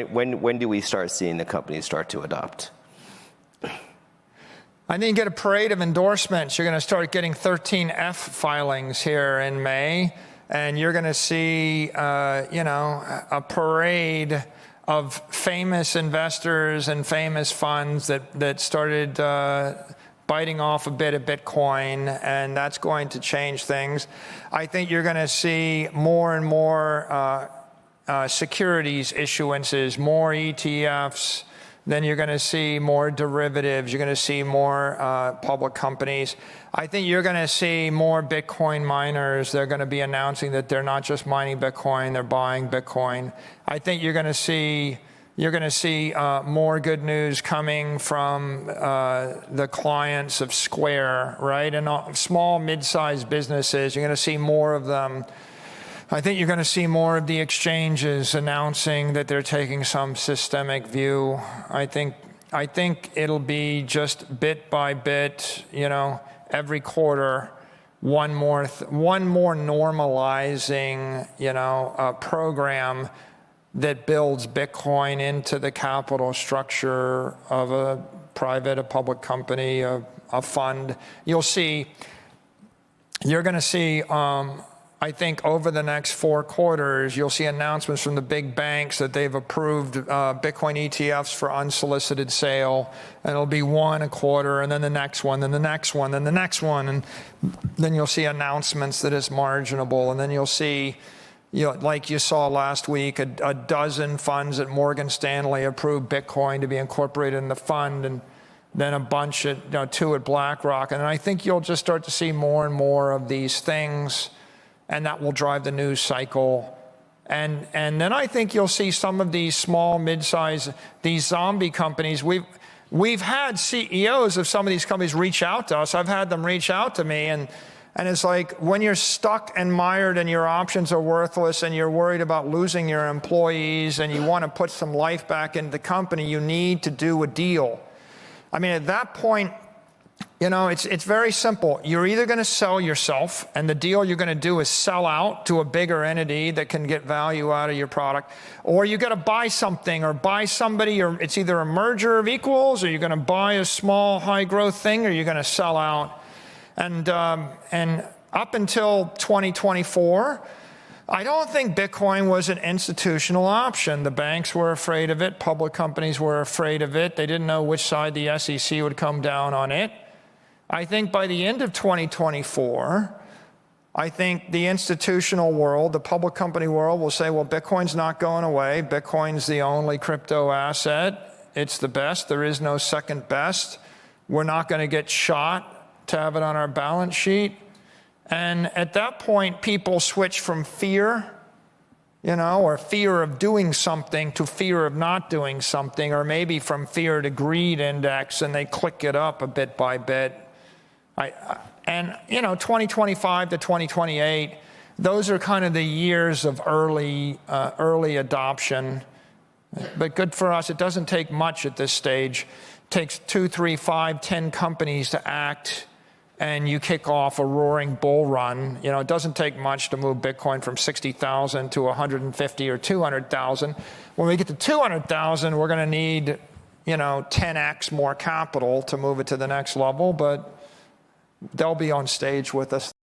when do we start seeing the companies start to adopt? I think you get a parade of endorsements. You're going to start getting 13F filings here in May, and you're going to see, a parade of famous investors and famous funds that started biting off a bit of Bitcoin, and that's going to change things. I think you're going to see more and more securities issuances, more ETFs. Then you're going to see more derivatives. You're going to see more public companies. I think you're going to see more Bitcoin miners. They're going to be announcing that they're not just mining Bitcoin, they're buying Bitcoin. I think you're going to see more good news coming from the clients of Square, right? And small, mid-sized businesses. You're going to see more of them. I think you're going to see more of the exchanges announcing that they're taking some systemic view. I think it'll be just bit by bit, every quarter, one more normalizing, program that builds Bitcoin into the capital structure of a private, a public company, a fund. You're going to see, I think over the next 4 quarters, you'll see announcements from the big banks that they've approved Bitcoin ETFs for unsolicited sale, and it'll be one a quarter, and then the next one, then the next one, then the next one, and then you'll see announcements that it's marginable, and then you'll see, like you saw last week, a dozen funds at Morgan Stanley approved Bitcoin to be incorporated in the fund, and then a bunch at 2 at BlackRock, and I think you'll just start to see more and more of these things. And that will drive the news cycle. And then I think you'll see some of these small, mid-size, these zombie companies. We've had CEOs of some of these companies reach out to us. I've had them reach out to me, and it's like when you're stuck and mired and your options are worthless and you're worried about losing your employees and you want to put some life back into the company, you need to do a deal. I mean, at that point, it's very simple. You're either going to sell yourself, and the deal you're going to do is sell out to a bigger entity that can get value out of your product, or you got to buy something or buy somebody, or it's either a merger of equals, or you're going to buy a small high growth thing, or you're going to sell out. And up until 2024, I don't think Bitcoin was an institutional option. The banks were afraid of it. Public companies were afraid of it. They didn't know which side the SEC would come down on it. I think by the end of 2024, I think the institutional world, the public company world will say, well, Bitcoin's not going away. Bitcoin's the only crypto asset. It's the best. There is no second best. We're not going to get shot to have it on our balance sheet. And at that point, people switch from fear, or fear of doing something to fear of not doing something, or maybe from fear to greed index, and they click it up a bit by bit. 2025 to 2028, those are kind of the years of early adoption. But good for us. It doesn't take much at this stage. It takes 2, 3, 5, 10 companies to act, and you kick off a roaring bull run. It doesn't take much to move Bitcoin from 60,000 to 150 or 200,000. When we get to 200,000, we're going to need, 10x more capital to move it to the next level, but they'll be on stage with us.